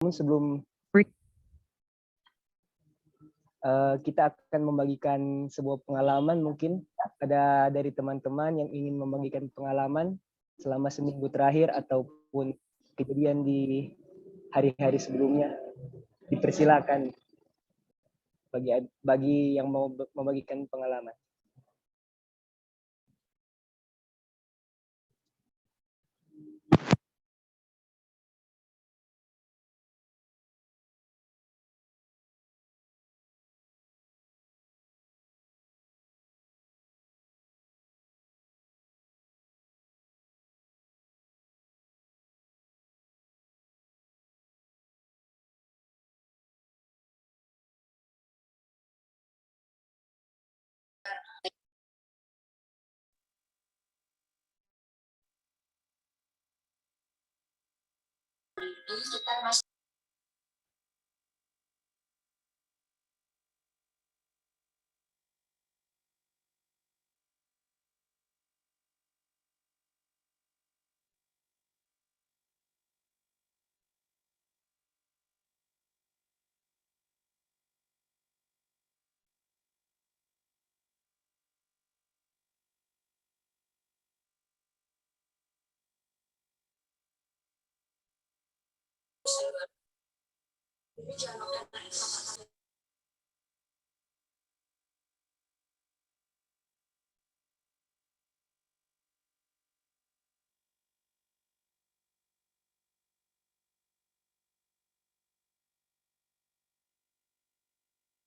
sebelum kita akan membagikan sebuah pengalaman, mungkin ada dari teman-teman yang ingin membagikan pengalaman selama seminggu terakhir ataupun kejadian di hari-hari sebelumnya. Dipersilakan bagi yang mau membagikan pengalaman.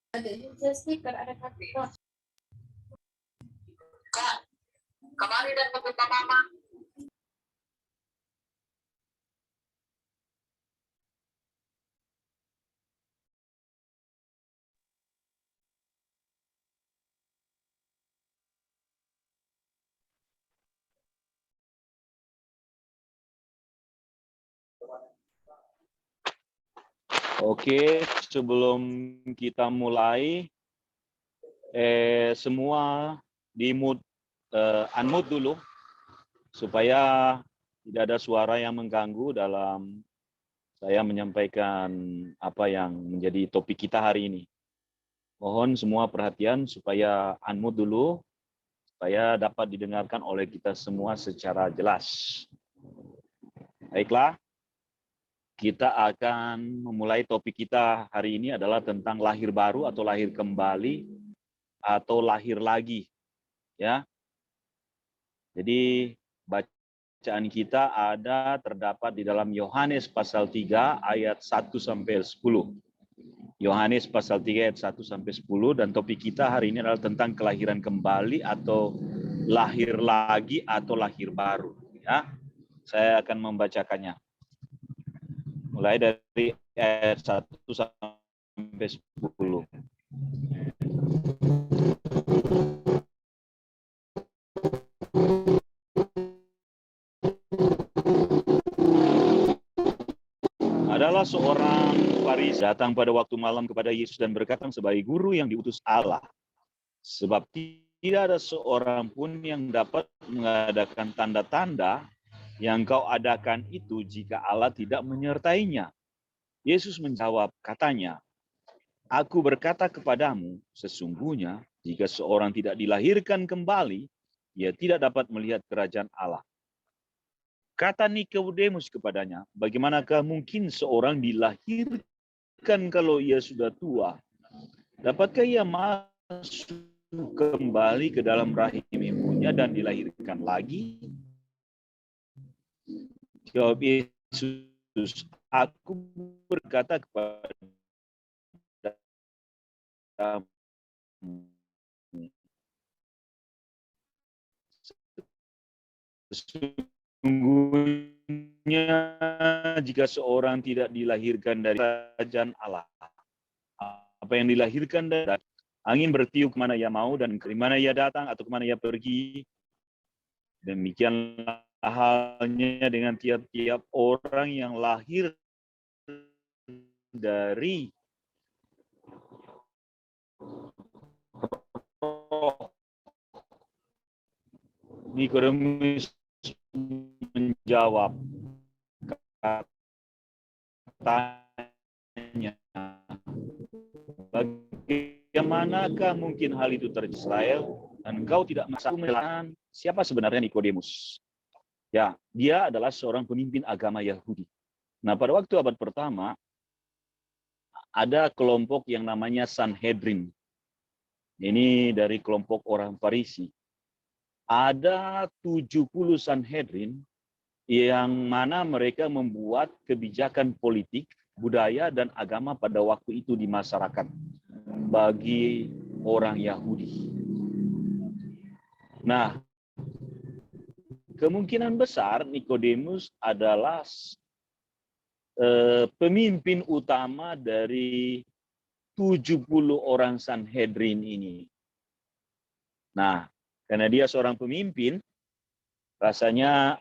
Ada stiker, ada kartu. Kak, kemarin dan ke mama. Oke, sebelum kita mulai, semua unmute dulu, supaya tidak ada suara yang mengganggu dalam saya menyampaikan apa yang menjadi topik kita hari ini. Mohon semua perhatian supaya unmute dulu, supaya dapat didengarkan oleh kita semua secara jelas. Baiklah. Kita akan memulai topik kita hari ini adalah tentang lahir baru atau lahir kembali atau lahir lagi, ya. Jadi bacaan kita terdapat di dalam Yohanes pasal 3 ayat 1 sampai 10. Yohanes pasal 3 ayat 1 sampai 10 dan topik kita hari ini adalah tentang kelahiran kembali atau lahir lagi atau lahir baru, ya. Saya akan membacakannya. Mulai dari ayat 1 sampai 10. Adalah seorang Farisi datang pada waktu malam kepada Yesus dan berkata sebagai guru yang diutus Allah. Sebab tidak ada seorang pun yang dapat mengadakan tanda-tanda yang kau adakan itu jika Allah tidak menyertainya. Yesus menjawab, katanya, Aku berkata kepadamu, sesungguhnya jika seorang tidak dilahirkan kembali, ia tidak dapat melihat kerajaan Allah. Kata Nikodemus kepadanya, bagaimanakah mungkin seorang dilahirkan kalau ia sudah tua? Dapatkah ia masuk kembali ke dalam rahim ibunya dan dilahirkan lagi? Jawab Yesus, aku berkata kepadamu, sesungguhnya jika seorang tidak dilahirkan dari kerajaan Allah, apa yang dilahirkan dari angin bertiup kemana ia mau dan kemana ia datang atau kemana ia pergi, demikianlah halnya dengan tiap-tiap orang yang lahir dari roh. Nikodemus menjawab, katanya, bertanya, bagaimanakah mungkin hal itu terjadi Israel dan engkau tidak melakukan? Siapa sebenarnya Nikodemus? Ya, dia adalah seorang pemimpin agama Yahudi. Nah, pada waktu abad pertama, ada kelompok yang namanya Sanhedrin. Ini dari kelompok orang Farisi. Ada 70 Sanhedrin yang mana mereka membuat kebijakan politik, budaya, dan agama pada waktu itu di masyarakat bagi orang Yahudi. Nah, kemungkinan besar Nikodemus adalah pemimpin utama dari 70 orang Sanhedrin ini. Nah, karena dia seorang pemimpin, rasanya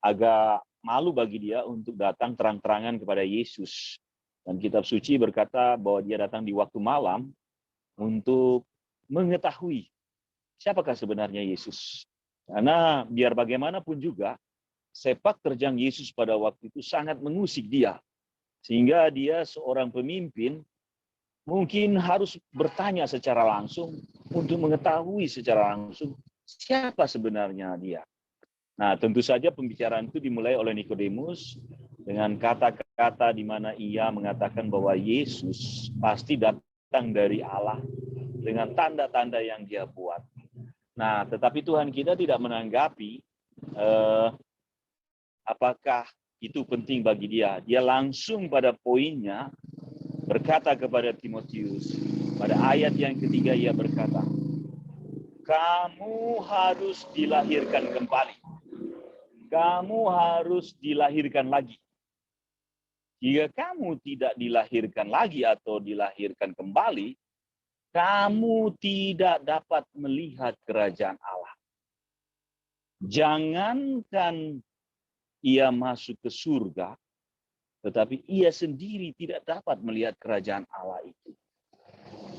agak malu bagi dia untuk datang terang-terangan kepada Yesus. Dan kitab suci berkata bahwa dia datang di waktu malam untuk mengetahui siapakah sebenarnya Yesus. Karena biar bagaimanapun juga, sepak terjang Yesus pada waktu itu sangat mengusik dia. Sehingga dia seorang pemimpin mungkin harus bertanya secara langsung untuk mengetahui secara langsung siapa sebenarnya dia. Nah, tentu saja pembicaraan itu dimulai oleh Nikodemus dengan kata-kata di mana ia mengatakan bahwa Yesus pasti datang dari Allah dengan tanda-tanda yang dia buat. Nah, tetapi Tuhan kita tidak menanggapi apakah itu penting bagi dia. Dia langsung pada poinnya berkata kepada Timotius, pada ayat yang ketiga ia berkata, kamu harus dilahirkan kembali. Kamu harus dilahirkan lagi. Jika kamu tidak dilahirkan lagi atau dilahirkan kembali, kamu tidak dapat melihat kerajaan Allah. Jangankan ia masuk ke surga, tetapi ia sendiri tidak dapat melihat kerajaan Allah itu.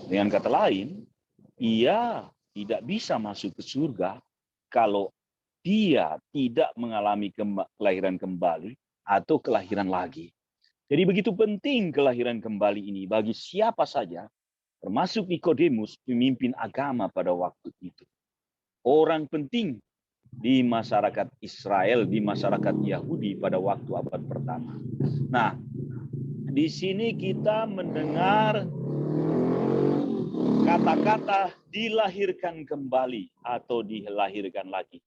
Dengan kata lain, ia tidak bisa masuk ke surga kalau dia tidak mengalami kelahiran kembali atau kelahiran lagi. Jadi begitu penting kelahiran kembali ini bagi siapa saja, termasuk Nikodemus, pemimpin agama pada waktu itu. Orang penting di masyarakat Israel, di masyarakat Yahudi pada waktu abad pertama. Nah, di sini kita mendengar kata-kata dilahirkan kembali atau dilahirkan lagi.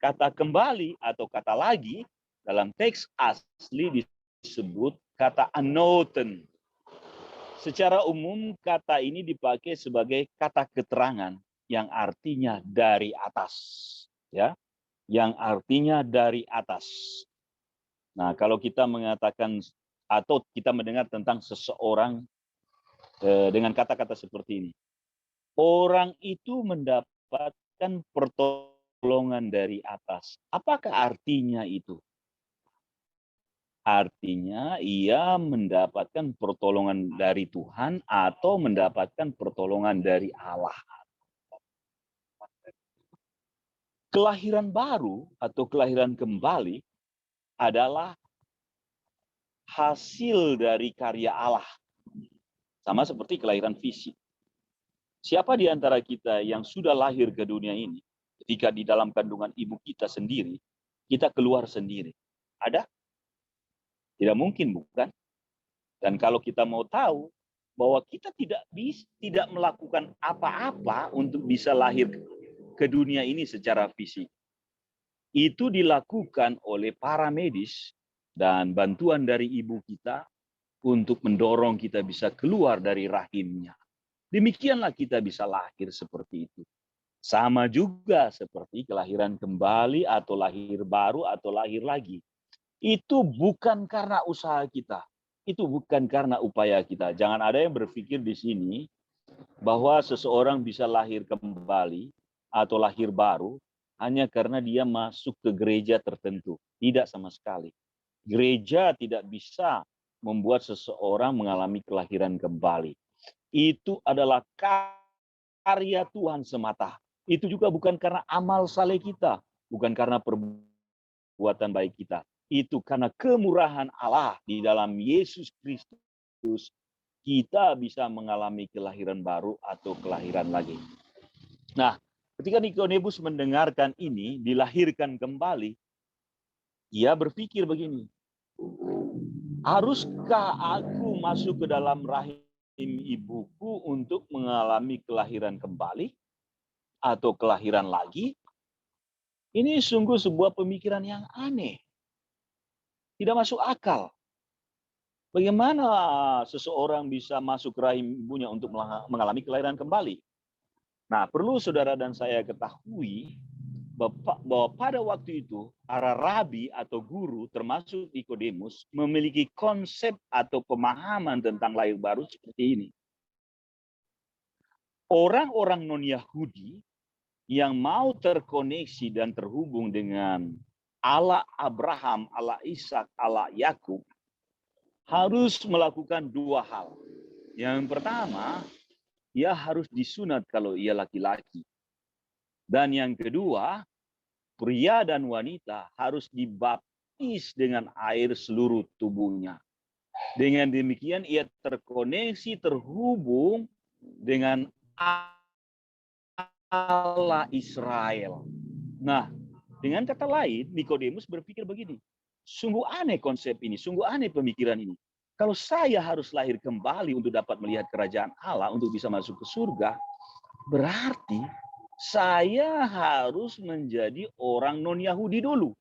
Kata kembali atau kata lagi dalam teks asli disebut kata anoten. Secara umum kata ini dipakai sebagai kata keterangan yang artinya dari atas, ya, yang artinya dari atas. Nah, kalau kita mengatakan atau kita mendengar tentang seseorang dengan kata-kata seperti ini, orang itu mendapatkan pertolongan dari atas. Apakah artinya itu? Artinya ia mendapatkan pertolongan dari Tuhan atau mendapatkan pertolongan dari Allah. Kelahiran baru atau kelahiran kembali adalah hasil dari karya Allah. Sama seperti kelahiran fisik. Siapa di antara kita yang sudah lahir ke dunia ini, ketika di dalam kandungan ibu kita sendiri, kita keluar sendiri? Ada? Tidak mungkin, bukan? Dan kalau kita mau tahu bahwa kita tidak melakukan apa-apa untuk bisa lahir ke dunia ini secara fisik. Itu dilakukan oleh para medis dan bantuan dari ibu kita untuk mendorong kita bisa keluar dari rahimnya. Demikianlah kita bisa lahir seperti itu. Sama juga seperti kelahiran kembali atau lahir baru atau lahir lagi. Itu bukan karena usaha kita. Itu bukan karena upaya kita. Jangan ada yang berpikir di sini bahwa seseorang bisa lahir kembali atau lahir baru hanya karena dia masuk ke gereja tertentu. Tidak sama sekali. Gereja tidak bisa membuat seseorang mengalami kelahiran kembali. Itu adalah karya Tuhan semata. Itu juga bukan karena amal saleh kita, bukan karena perbuatan baik kita. itu karena kemurahan Allah di dalam Yesus Kristus, kita bisa mengalami kelahiran baru atau kelahiran lagi. Nah, ketika Nikodemus mendengarkan ini, dilahirkan kembali, ia berpikir begini, haruskah aku masuk ke dalam rahim ibuku untuk mengalami kelahiran kembali atau kelahiran lagi? Ini sungguh sebuah pemikiran yang aneh. Tidak masuk akal. Bagaimana seseorang bisa masuk ke rahim ibunya untuk mengalami kelahiran kembali? Nah, perlu saudara dan saya ketahui bahwa pada waktu itu para rabi atau guru termasuk Nikodemus memiliki konsep atau pemahaman tentang lahir baru seperti ini. Orang-orang non-Yahudi yang mau terkoneksi dan terhubung dengan Allah Abraham, Allah Ishak, Allah Yakub harus melakukan dua hal. Yang pertama, ia harus disunat kalau ia laki-laki. Dan yang kedua, pria dan wanita harus dibaptis dengan air seluruh tubuhnya. Dengan demikian ia terkoneksi, terhubung dengan Allah Israel. Nah, dengan kata lain, Nikodemus berpikir begini, sungguh aneh konsep ini, sungguh aneh pemikiran ini. Kalau saya harus lahir kembali untuk dapat melihat kerajaan Allah, untuk bisa masuk ke surga, berarti saya harus menjadi orang non-Yahudi dulu.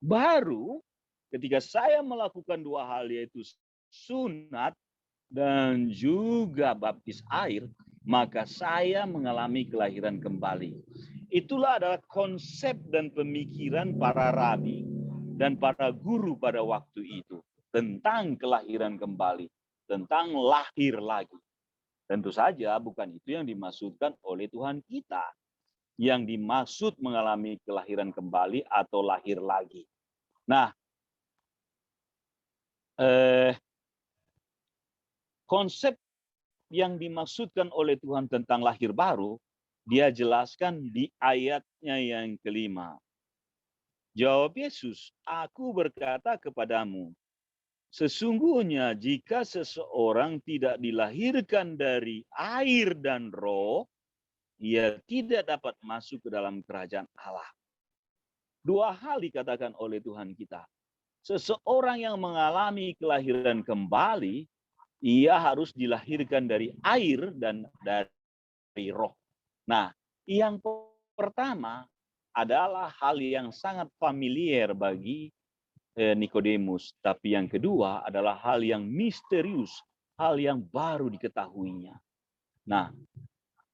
Baru ketika saya melakukan dua hal, yaitu sunat dan juga baptis air, maka saya mengalami kelahiran kembali. Itulah adalah konsep dan pemikiran para rabi dan para guru pada waktu itu tentang kelahiran kembali, tentang lahir lagi. Tentu saja bukan itu yang dimaksudkan oleh Tuhan kita. Yang dimaksud mengalami kelahiran kembali atau lahir lagi. Nah, konsep yang dimaksudkan oleh Tuhan tentang lahir baru, dia jelaskan di ayatnya yang kelima. Jawab Yesus, aku berkata kepadamu, sesungguhnya jika seseorang tidak dilahirkan dari air dan roh, ia tidak dapat masuk ke dalam kerajaan Allah. Dua hal dikatakan oleh Tuhan kita. Seseorang yang mengalami kelahiran kembali, ia harus dilahirkan dari air dan dari roh. Nah, yang pertama adalah hal yang sangat familiar bagi Nikodemus, tapi yang kedua adalah hal yang misterius, hal yang baru diketahuinya. Nah,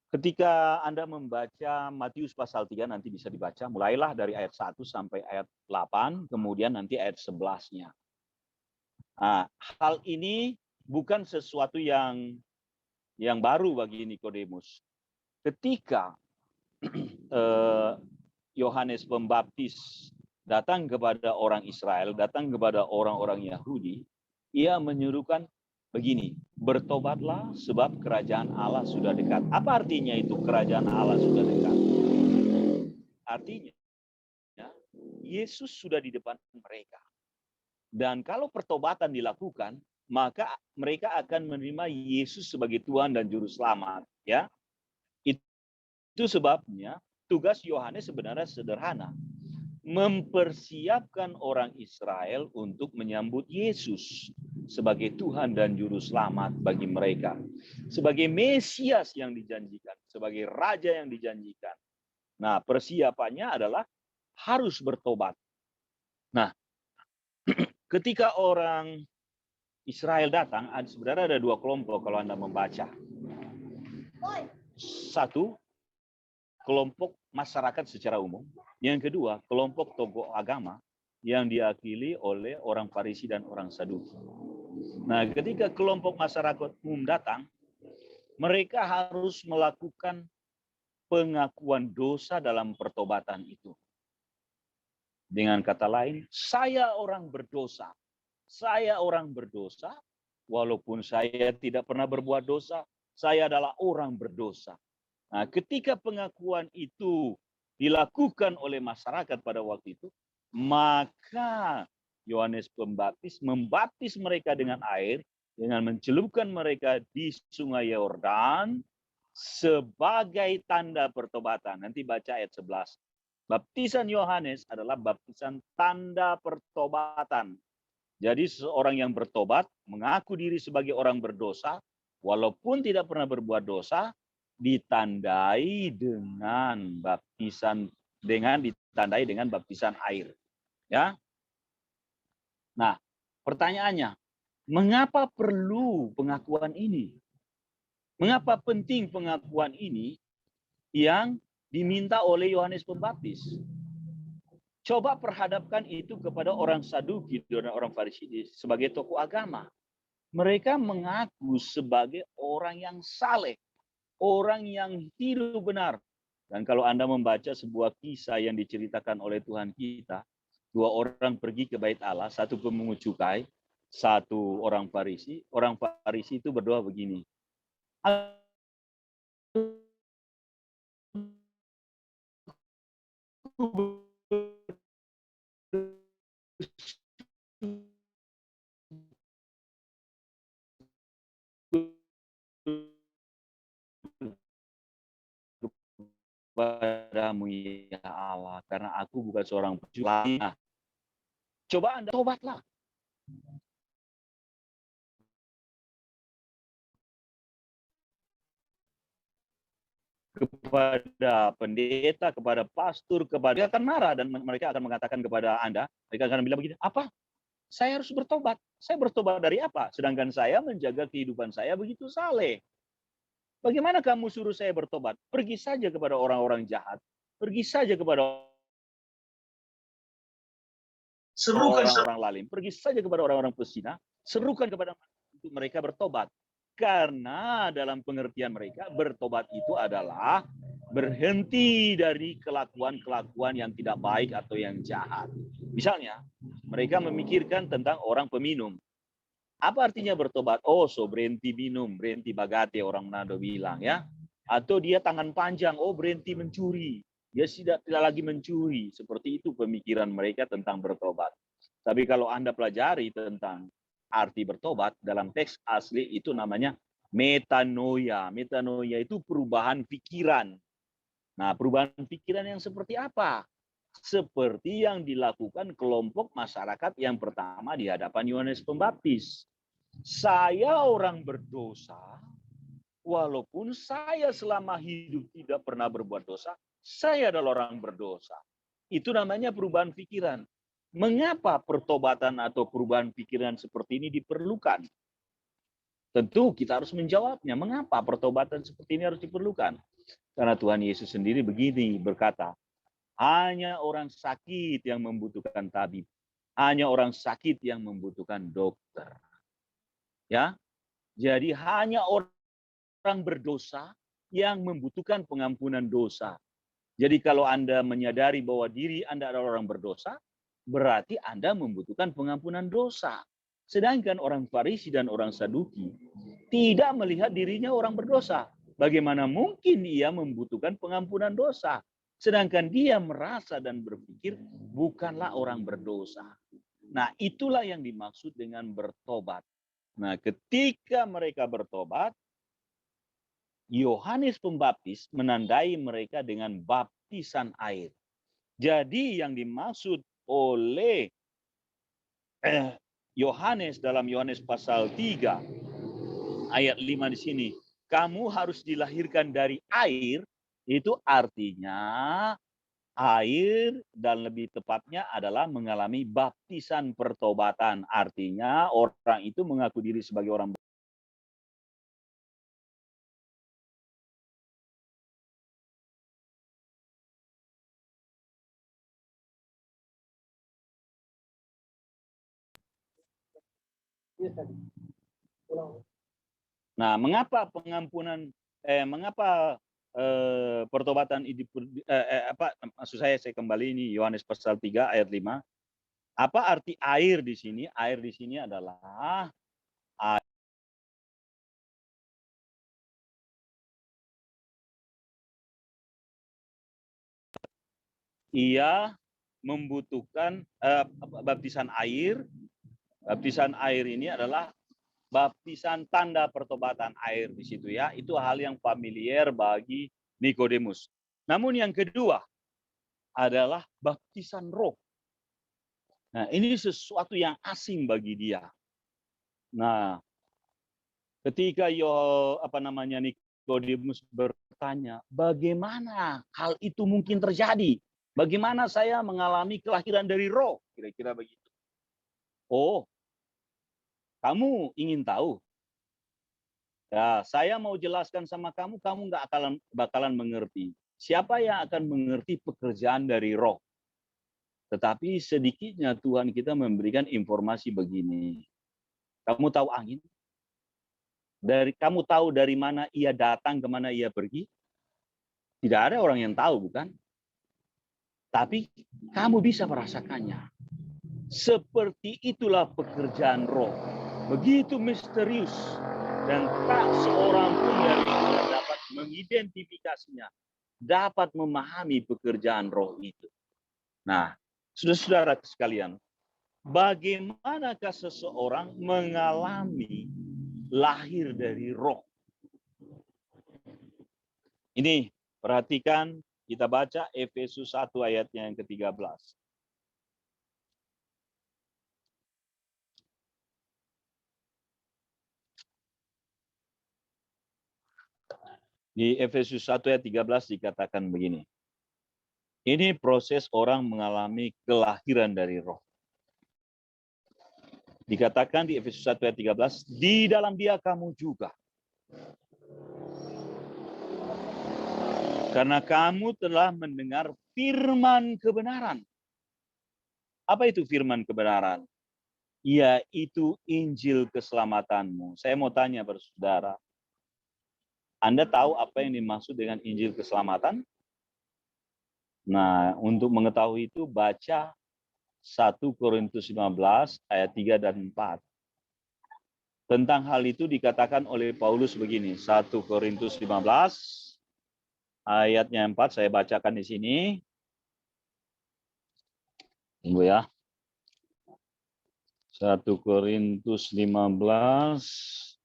ketika Anda membaca Matius pasal 3, nanti bisa dibaca, mulailah dari ayat 1 sampai ayat 8, kemudian nanti ayat 11-nya. Nah, hal ini bukan sesuatu yang baru bagi Nikodemus. Ketika Yohanes Pembaptis datang kepada orang Israel, datang kepada orang-orang Yahudi, ia menyuruhkan begini, bertobatlah sebab kerajaan Allah sudah dekat. Apa artinya itu kerajaan Allah sudah dekat? Artinya, Yesus sudah di depan mereka. Dan kalau pertobatan dilakukan, maka mereka akan menerima Yesus sebagai Tuhan dan Juru Selamat. Ya, itu sebabnya tugas Yohanes sebenarnya sederhana. Mempersiapkan orang Israel untuk menyambut Yesus sebagai Tuhan dan Juru Selamat bagi mereka. Sebagai Mesias yang dijanjikan, sebagai Raja yang dijanjikan. Nah, persiapannya adalah harus bertobat. Nah, ketika orang Israel datang, sebenarnya ada dua kelompok kalau Anda membaca. Satu, kelompok masyarakat secara umum. Yang kedua, kelompok tokoh agama yang diakili oleh orang Farisi dan orang Saduki. Nah, ketika kelompok masyarakat umum datang, mereka harus melakukan pengakuan dosa dalam pertobatan itu. Dengan kata lain, saya orang berdosa. Saya orang berdosa, walaupun saya tidak pernah berbuat dosa, saya adalah orang berdosa. Nah, ketika pengakuan itu dilakukan oleh masyarakat pada waktu itu, Maka Yohanes Pembaptis membaptis mereka dengan air, dengan mencelupkan mereka di sungai Yordan sebagai tanda pertobatan. Nanti baca ayat 11. Baptisan Yohanes adalah baptisan tanda pertobatan. Jadi seorang yang bertobat, mengaku diri sebagai orang berdosa, walaupun tidak pernah berbuat dosa, ditandai dengan baptisan air. Ya. Nah, pertanyaannya, mengapa perlu pengakuan ini? Mengapa penting pengakuan ini yang diminta oleh Yohanes Pembaptis? Coba perhadapkan itu kepada orang Saduki dan orang Farisi sebagai tokoh agama. Mereka mengaku sebagai orang yang saleh, orang yang hidup benar. Dan kalau Anda membaca sebuah kisah yang diceritakan oleh Tuhan kita, 2 orang pergi ke bait Allah, satu pemungut cukai, satu orang Farisi. Orang Farisi itu berdoa begini. Kepadamu ya Allah, karena aku bukan seorang pencuri. Nah, coba Anda tobatlah. Kepada pendeta, kepada pastor, mereka akan marah dan mereka akan mengatakan kepada Anda, mereka akan bilang begini, apa? Saya harus bertobat. Saya bertobat dari apa? Sedangkan saya menjaga kehidupan saya begitu saleh. Bagaimana kamu suruh saya bertobat? Pergi saja kepada orang-orang jahat. Pergi saja kepada orang-orang lalim. Pergi saja kepada orang-orang pesina. Serukan kepada untuk mereka bertobat. Karena dalam pengertian mereka, bertobat itu adalah berhenti dari kelakuan-kelakuan yang tidak baik atau yang jahat. Misalnya, mereka memikirkan tentang orang peminum. Apa artinya bertobat? Oh, so berhenti minum, berhenti bagate orang Manado bilang ya. Atau dia tangan panjang, oh berhenti mencuri. Dia tidak lagi mencuri. Seperti itu pemikiran mereka tentang bertobat. Tapi kalau Anda pelajari tentang arti bertobat, dalam teks asli itu namanya metanoia. Metanoia itu perubahan pikiran. Nah, perubahan pikiran yang seperti apa? Seperti yang dilakukan kelompok masyarakat yang pertama di hadapan Yohanes Pembaptis. Saya orang berdosa, walaupun saya selama hidup tidak pernah berbuat dosa, saya adalah orang berdosa. Itu namanya perubahan pikiran. Mengapa pertobatan atau perubahan pikiran seperti ini diperlukan? Tentu kita harus menjawabnya. Mengapa pertobatan seperti ini harus diperlukan? Karena Tuhan Yesus sendiri begini berkata, hanya orang sakit yang membutuhkan tabib. Hanya orang sakit yang membutuhkan dokter. Ya, jadi hanya orang berdosa yang membutuhkan pengampunan dosa. Jadi kalau Anda menyadari bahwa diri Anda adalah orang berdosa, berarti Anda membutuhkan pengampunan dosa. Sedangkan orang Farisi dan orang Saduki tidak melihat dirinya orang berdosa. Bagaimana mungkin ia membutuhkan pengampunan dosa? Sedangkan dia merasa dan berpikir bukanlah orang berdosa. Nah, itulah yang dimaksud dengan bertobat. Nah, ketika mereka bertobat, Yohanes Pembaptis menandai mereka dengan baptisan air. Jadi yang dimaksud oleh Yohanes dalam Yohanes pasal 3 ayat 5 di sini, kamu harus dilahirkan dari air, itu artinya air dan lebih tepatnya adalah mengalami baptisan pertobatan. Artinya orang itu mengaku diri sebagai orang Nah, mengapa pengampunan mengapa pertobatan ini maksud saya kembali ini Yohanes pasal 3 ayat 5. Apa arti air di sini? Air di sini adalah ia membutuhkan baptisan air. Baptisan air ini adalah baptisan tanda pertobatan air di situ ya. Itu hal yang familiar bagi Nikodemus. Namun yang kedua adalah baptisan roh. Nah, ini sesuatu yang asing bagi dia. Nah, ketika Nikodemus bertanya, bagaimana hal itu mungkin terjadi? Bagaimana saya mengalami kelahiran dari roh? Kira-kira begitu. Oh, kamu ingin tahu? Ya, saya mau jelaskan sama kamu, kamu nggak bakalan mengerti. Siapa yang akan mengerti pekerjaan dari roh? Tetapi sedikitnya Tuhan kita memberikan informasi begini. Kamu tahu angin? Kamu tahu dari mana ia datang, kemana ia pergi? Tidak ada orang yang tahu, bukan? Tapi kamu bisa merasakannya. Seperti itulah pekerjaan roh. Begitu misterius. Dan tak seorang pun dari kita dapat mengidentifikasinya. Dapat memahami pekerjaan roh itu. Nah, saudara-saudara sekalian. Bagaimanakah seseorang mengalami lahir dari roh? Ini, perhatikan. Kita baca Efesus 1 ayatnya yang ke-13. Di Efesus 1 ayat 13 dikatakan begini. Ini proses orang mengalami kelahiran dari roh. Dikatakan di Efesus 1 ayat 13, di dalam dia kamu juga. Karena kamu telah mendengar firman kebenaran. Apa itu firman kebenaran? Yaitu Injil keselamatanmu. Saya mau tanya pada saudara. Anda tahu apa yang dimaksud dengan Injil keselamatan? Nah, untuk mengetahui itu baca 1 Korintus 15 ayat 3 dan 4. Tentang hal itu dikatakan oleh Paulus begini. 1 Korintus 15 ayatnya 4 saya bacakan di sini. Tunggu ya. 1 Korintus 15.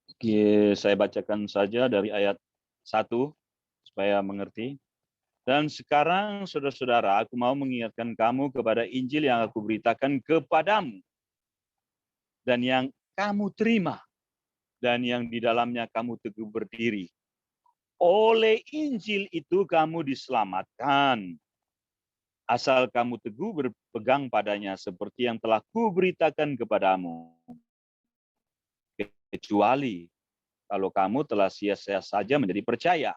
Oke, saya bacakan saja dari ayat 1 supaya mengerti. Dan sekarang saudara-saudara, aku mau mengingatkan kamu kepada Injil yang aku beritakan kepadamu. Dan yang kamu terima. Dan yang di dalamnya kamu teguh berdiri. Oleh Injil itu kamu diselamatkan. Asal kamu teguh berpegang padanya seperti yang telah kuberitakan kepadamu. Kecuali kalau kamu telah sia-sia saja menjadi percaya.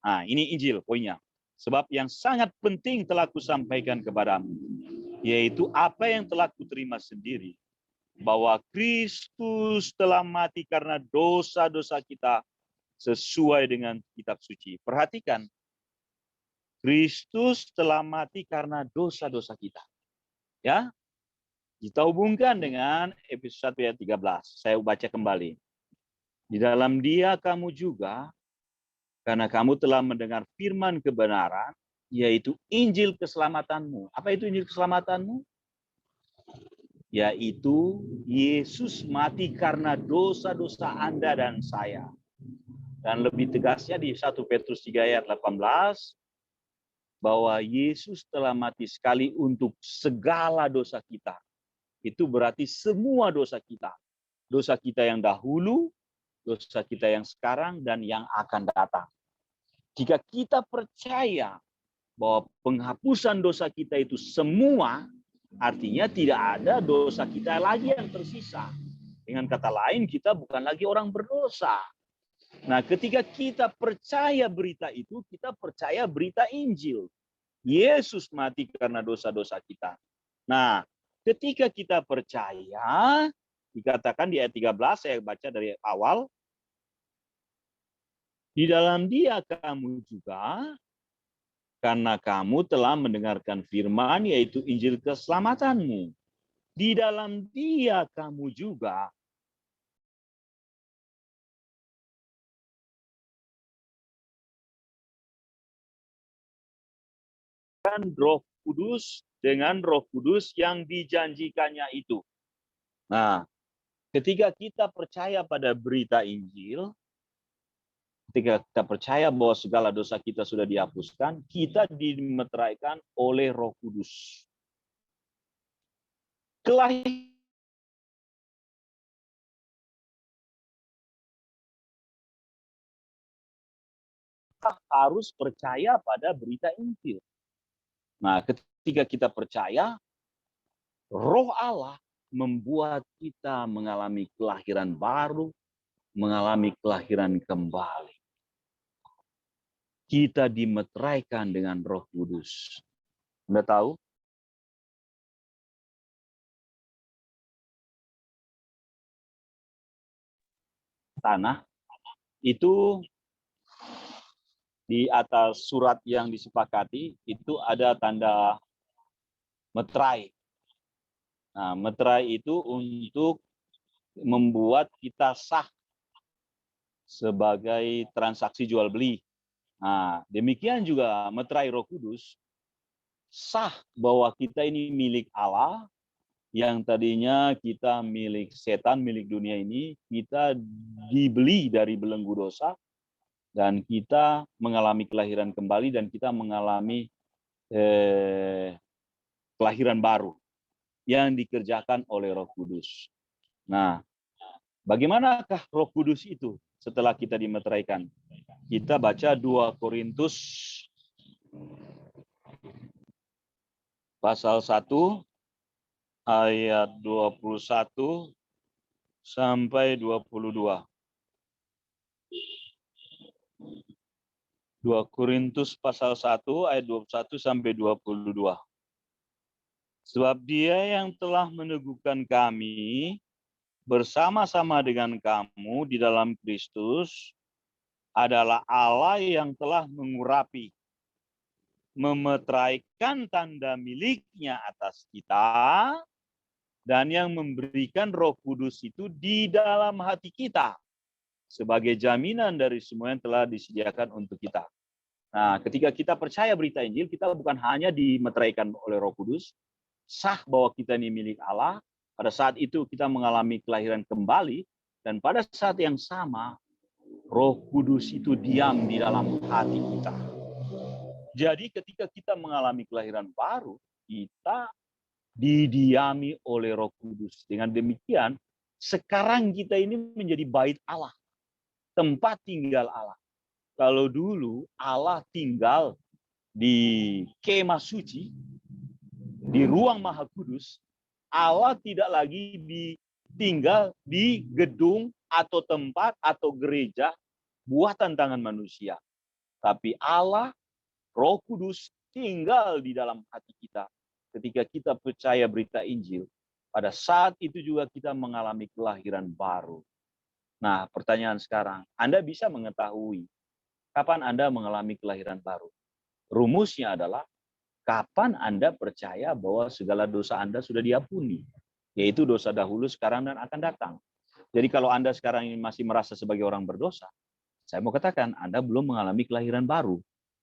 Nah, ini Injil poinnya. Sebab yang sangat penting telah kusampaikan kepadamu. Yaitu apa yang telah kuterima sendiri. Bahwa Kristus telah mati karena dosa-dosa kita sesuai dengan kitab suci. Perhatikan, Kristus telah mati karena dosa-dosa kita. Ya, kita hubungkan dengan Efesus 1 ayat 13. Saya baca kembali. Di dalam dia kamu juga, karena kamu telah mendengar firman kebenaran, yaitu Injil keselamatanmu. Apa itu Injil keselamatanmu? Yaitu Yesus mati karena dosa-dosa Anda dan saya. Dan lebih tegasnya di 1 Petrus 3 ayat 18, bahwa Yesus telah mati sekali untuk segala dosa kita. Itu berarti semua dosa kita. Dosa kita yang dahulu, dosa kita yang sekarang, dan yang akan datang. Jika kita percaya bahwa penghapusan dosa kita itu semua, artinya tidak ada dosa kita lagi yang tersisa. Dengan kata lain, kita bukan lagi orang berdosa. Nah, ketika kita percaya berita itu, kita percaya berita Injil. Yesus mati karena dosa-dosa kita. Nah, ketika kita percaya, dikatakan di ayat 13, saya baca dari awal, di dalam dia kamu juga, karena kamu telah mendengarkan firman, yaitu Injil keselamatanmu. Di dalam dia kamu juga Roh Kudus dengan Roh Kudus yang dijanjikannya itu. Nah, ketika kita percaya pada berita Injil, ketika kita percaya bahwa segala dosa kita sudah dihapuskan, kita dimeteraikan oleh Roh Kudus. Kelahiran harus percaya pada berita Injil. Nah, ketika kita percaya, Roh Allah membuat kita mengalami kelahiran baru, mengalami kelahiran kembali. Kita dimeteraikan dengan Roh Kudus. Anda tahu? Tanah itu di atas surat yang disepakati itu ada tanda meterai. Nah, meterai itu untuk membuat kita sah sebagai transaksi jual beli. Nah, demikian juga meterai Roh Kudus sah bahwa kita ini milik Allah, yang tadinya kita milik setan, milik dunia ini, kita dibeli dari belenggu dosa, dan kita mengalami kelahiran kembali, dan kita mengalami kelahiran baru yang dikerjakan oleh Roh Kudus. Nah, bagaimanakah Roh Kudus itu setelah kita dimeteraikan? Kita baca 2 Korintus pasal 1 ayat 21 sampai 22. 2 Korintus pasal 1 ayat 21 sampai 22. Sebab Dia yang telah meneguhkan kami bersama-sama dengan kamu di dalam Kristus adalah Allah yang telah mengurapi, memeteraikan tanda miliknya atas kita, dan yang memberikan Roh Kudus itu di dalam hati kita sebagai jaminan dari semua yang telah disediakan untuk kita. Nah, ketika kita percaya berita Injil, kita bukan hanya dimeteraikan oleh Roh Kudus, sah bahwa kita ini milik Allah. Pada saat itu kita mengalami kelahiran kembali, dan pada saat yang sama Roh Kudus itu diam di dalam hati kita. Jadi ketika kita mengalami kelahiran baru, kita didiami oleh Roh Kudus. Dengan demikian, sekarang kita ini menjadi bait Allah, tempat tinggal Allah. Kalau dulu Allah tinggal di kemah suci, di ruang maha kudus, Allah tidak lagi tinggal di gedung atau tempat atau gereja buatan tangan manusia. Tapi Allah, Roh Kudus, tinggal di dalam hati kita. Ketika kita percaya berita Injil, pada saat itu juga kita mengalami kelahiran baru. Nah, pertanyaan sekarang, Anda bisa mengetahui kapan Anda mengalami kelahiran baru? Rumusnya adalah kapan Anda percaya bahwa segala dosa Anda sudah diampuni, yaitu dosa dahulu, sekarang, dan akan datang. Jadi kalau Anda sekarang ini masih merasa sebagai orang berdosa, saya mau katakan Anda belum mengalami kelahiran baru.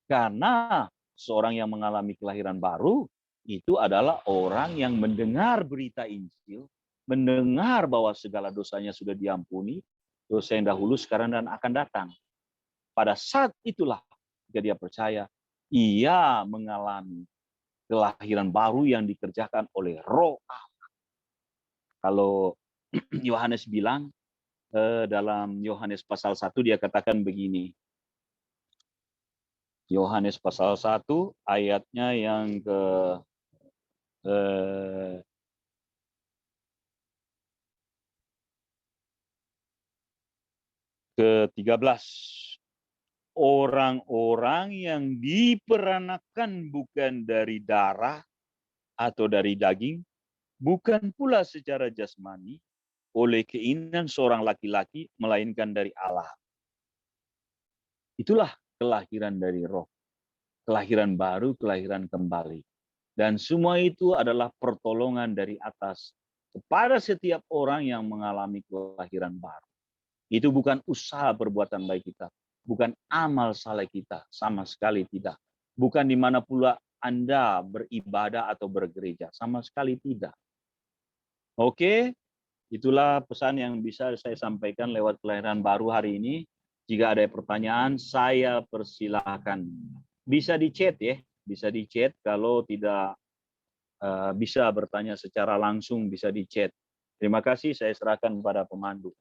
Karena seorang yang mengalami kelahiran baru itu adalah orang yang mendengar berita Injil, mendengar bahwa segala dosanya sudah diampuni, dosa yang dahulu, sekarang, dan akan datang. Pada saat itulah ketika dia percaya, ia mengalami kelahiran baru yang dikerjakan oleh Roh Allah. Kalau Yohanes bilang dalam Yohanes pasal 1, dia katakan begini. Yohanes pasal 1 ayatnya yang ke-13. Orang-orang yang diperanakan bukan dari darah atau dari daging, bukan pula secara jasmani oleh keinginan seorang laki-laki, melainkan dari Allah. Itulah kelahiran dari Roh. Kelahiran baru, kelahiran kembali. Dan semua itu adalah pertolongan dari atas kepada setiap orang yang mengalami kelahiran baru. Itu bukan usaha perbuatan baik kita, bukan amal saleh kita, sama sekali tidak. Bukan di mana pula Anda beribadah atau bergereja. Sama sekali tidak. Oke, itulah pesan yang bisa saya sampaikan lewat kelahiran baru hari ini. Jika ada pertanyaan, saya persilahkan. Bisa di chat ya, bisa di chat. Kalau tidak bisa bertanya secara langsung, bisa di chat. Terima kasih, saya serahkan kepada pemandu.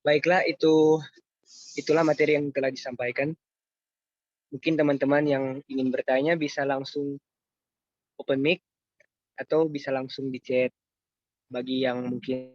Baiklah, itulah materi yang telah disampaikan. Mungkin teman-teman yang ingin bertanya bisa langsung open mic atau bisa langsung di chat. Bagi yang mungkin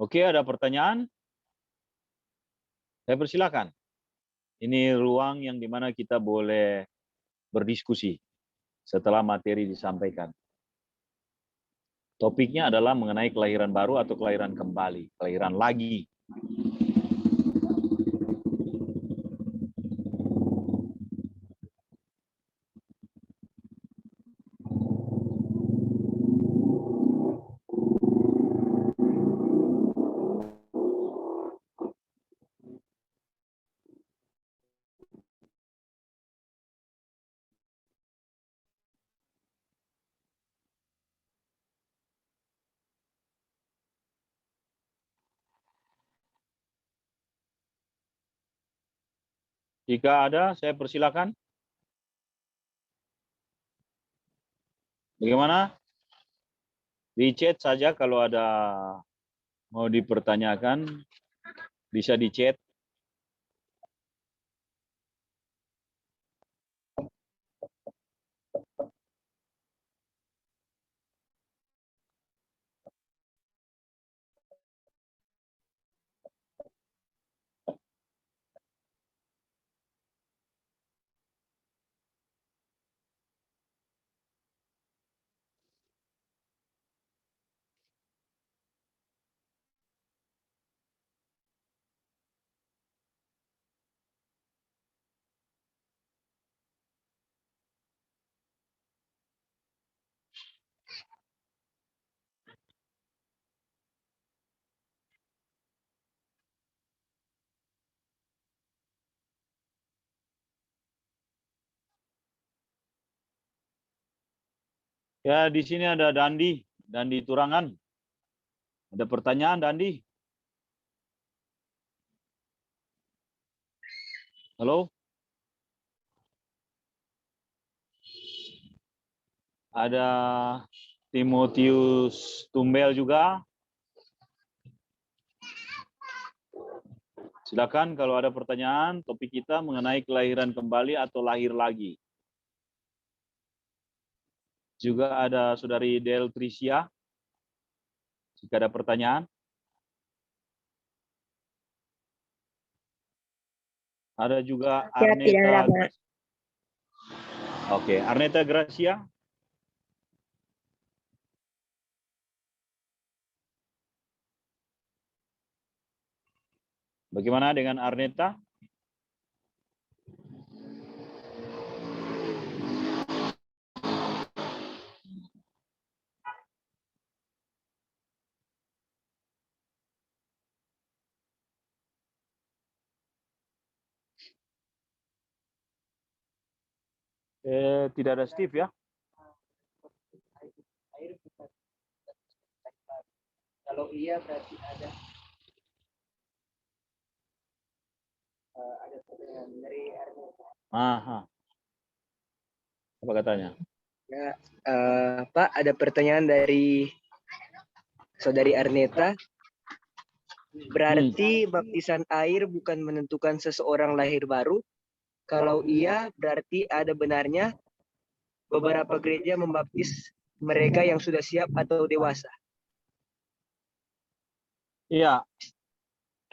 Oke, ada pertanyaan? Saya persilakan. Ini ruang yang dimana kita boleh berdiskusi setelah materi disampaikan. Topiknya adalah mengenai kelahiran baru atau kelahiran kembali, kelahiran lagi. Jika ada, saya persilakan. Bagaimana? Di chat saja kalau ada mau dipertanyakan, bisa di chat. Ya, di sini ada Dandi Turangan. Ada pertanyaan, Dandi? Halo? Ada Timotius Tumbel juga. Silakan kalau ada pertanyaan, topik kita mengenai kelahiran kembali atau lahir lagi. Juga ada Saudari Del Tricia. Jika ada pertanyaan. Ada juga Arneta. Oke, Arneta Gracia. Bagaimana dengan Arneta? Tidak ada Steve ya? Kalau iya berarti ada pertanyaan dari Arneta. Aha. Apa katanya? Ya, Pak, ada pertanyaan dari Saudari Arneta. Berarti baptisan air bukan menentukan seseorang lahir baru? Kalau iya, berarti ada benarnya beberapa gereja membaptis mereka yang sudah siap atau dewasa. Iya,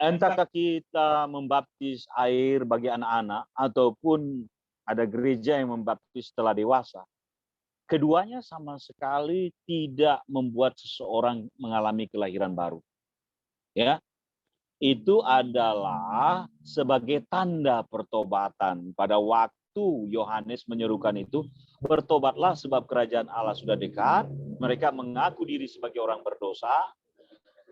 entahkah kita membaptis air bagi anak-anak ataupun ada gereja yang membaptis setelah dewasa. Keduanya sama sekali tidak membuat seseorang mengalami kelahiran baru. Ya, itu adalah sebagai tanda pertobatan. Pada waktu Yohanes menyerukan itu, bertobatlah sebab kerajaan Allah sudah dekat. Mereka mengaku diri sebagai orang berdosa.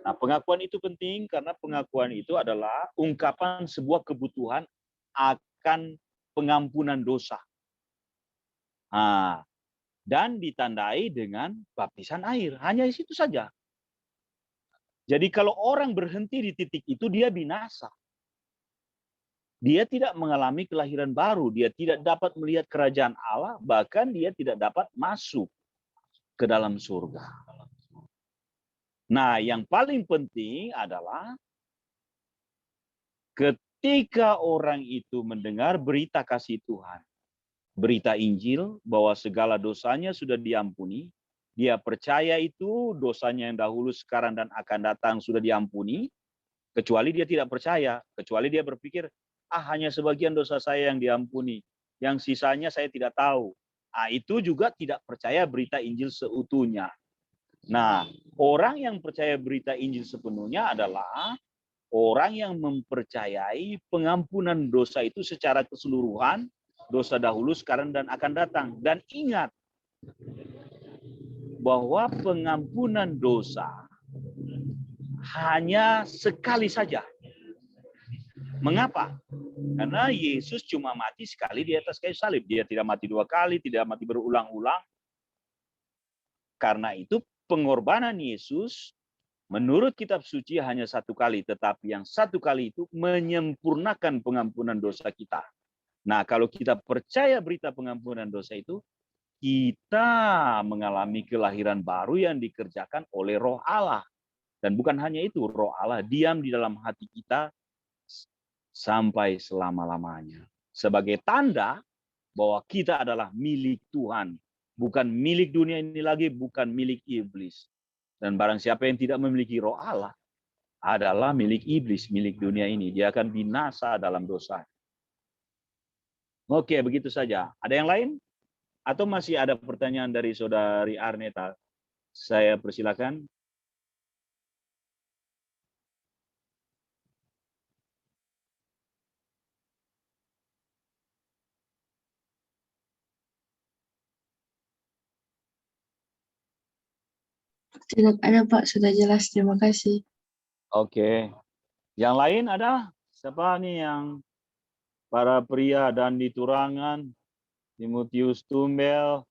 Nah, pengakuan itu penting karena pengakuan itu adalah ungkapan sebuah kebutuhan akan pengampunan dosa. Nah, dan ditandai dengan baptisan air. Hanya di situ saja. Jadi kalau orang berhenti di titik itu, dia binasa. Dia tidak mengalami kelahiran baru. Dia tidak dapat melihat kerajaan Allah, bahkan dia tidak dapat masuk ke dalam surga. Nah, yang paling penting adalah ketika orang itu mendengar berita kasih Tuhan, berita Injil bahwa segala dosanya sudah diampuni, dia percaya itu dosanya yang dahulu, sekarang, dan akan datang sudah diampuni, kecuali dia tidak percaya, kecuali dia berpikir, hanya sebagian dosa saya yang diampuni, yang sisanya saya tidak tahu. Itu juga tidak percaya berita Injil seutuhnya. Nah, orang yang percaya berita Injil sepenuhnya adalah orang yang mempercayai pengampunan dosa itu secara keseluruhan, dosa dahulu, sekarang, dan akan datang. Dan ingat bahwa pengampunan dosa hanya sekali saja. Mengapa? Karena Yesus cuma mati sekali di atas kayu salib. Dia tidak mati dua kali, tidak mati berulang-ulang. Karena itu pengorbanan Yesus menurut kitab suci hanya satu kali. Tetapi yang satu kali itu menyempurnakan pengampunan dosa kita. Nah, kalau kita percaya berita pengampunan dosa itu, kita mengalami kelahiran baru yang dikerjakan oleh Roh Allah. Dan bukan hanya itu, Roh Allah diam di dalam hati kita sampai selama-lamanya. Sebagai tanda bahwa kita adalah milik Tuhan. Bukan milik dunia ini lagi, bukan milik iblis. Dan barang siapa yang tidak memiliki Roh Allah adalah milik iblis, milik dunia ini. Dia akan binasa dalam dosa. Oke, begitu saja. Ada yang lain? Atau masih ada pertanyaan dari Saudari Arneta? Saya persilakan. Tidak ada, Pak. Sudah jelas. Terima kasih. Oke. Yang lain ada? Siapa nih yang para pria dan di Turangan, Timotius Tumbel,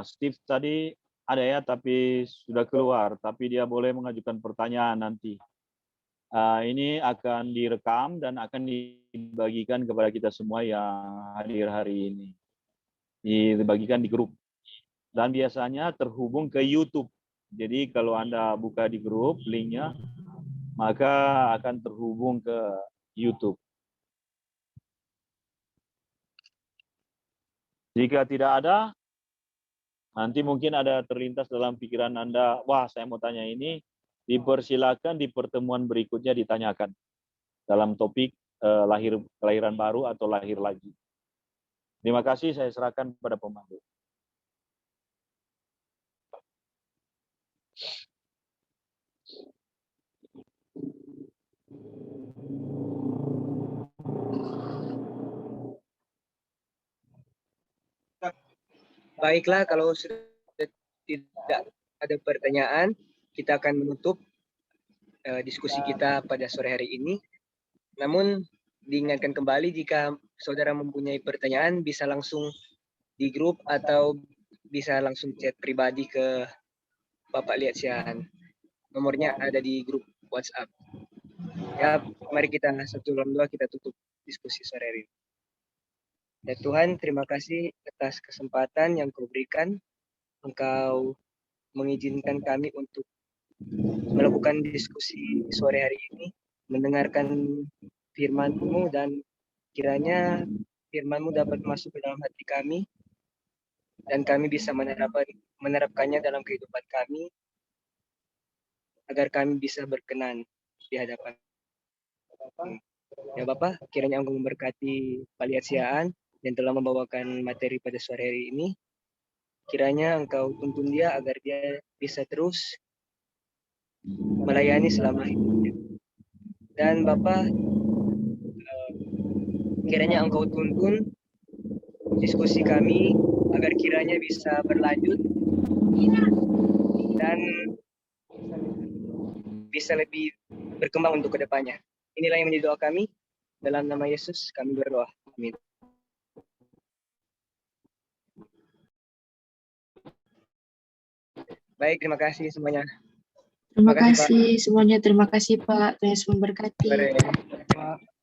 Steve tadi ada ya, tapi sudah keluar. Tapi dia boleh mengajukan pertanyaan nanti. Ini akan direkam dan akan dibagikan kepada kita semua yang hadir hari ini. Dibagikan di grup. Dan biasanya terhubung ke YouTube. Jadi kalau Anda buka di grup linknya, maka akan terhubung ke YouTube. Jika tidak ada, nanti mungkin ada terlintas dalam pikiran Anda, wah saya mau tanya ini, dipersilakan di pertemuan berikutnya ditanyakan dalam topik kelahiran baru atau lahir lagi. Terima kasih, saya serahkan kepada pemandu. Baiklah, kalau sudah tidak ada pertanyaan, kita akan menutup diskusi kita pada sore hari ini. Namun diingatkan kembali jika saudara mempunyai pertanyaan bisa langsung di grup atau bisa langsung chat pribadi ke Bapak Liat Sian. Nomornya ada di grup WhatsApp. Ya, mari kita satu dalam doa kita tutup diskusi sore hari ini. Ya Tuhan, terima kasih atas kesempatan yang Kau berikan. Engkau mengizinkan kami untuk melakukan diskusi sore hari ini, mendengarkan firman-Mu, dan kiranya firman-Mu dapat masuk ke dalam hati kami dan kami bisa menerapkannya dalam kehidupan kami agar kami bisa berkenan di hadapan. Ya Bapak, kiranya Engkau memberkati Pak Liat Siaan yang telah membawakan materi pada sore hari ini. Kiranya Engkau tuntun dia agar dia bisa terus melayani selama hidupnya. Dan Bapak, kiranya Engkau tuntun diskusi kami agar kiranya bisa berlanjut dan bisa lebih berkembang untuk kedepannya. Inilah yang menjadi doa kami. Dalam nama Yesus kami berdoa. Amin. Baik, terima kasih semuanya. Terima Terima kasih, Pak. kasih semuanya. Terima kasih Pak. Tuhan Yesus memberkati. Mari.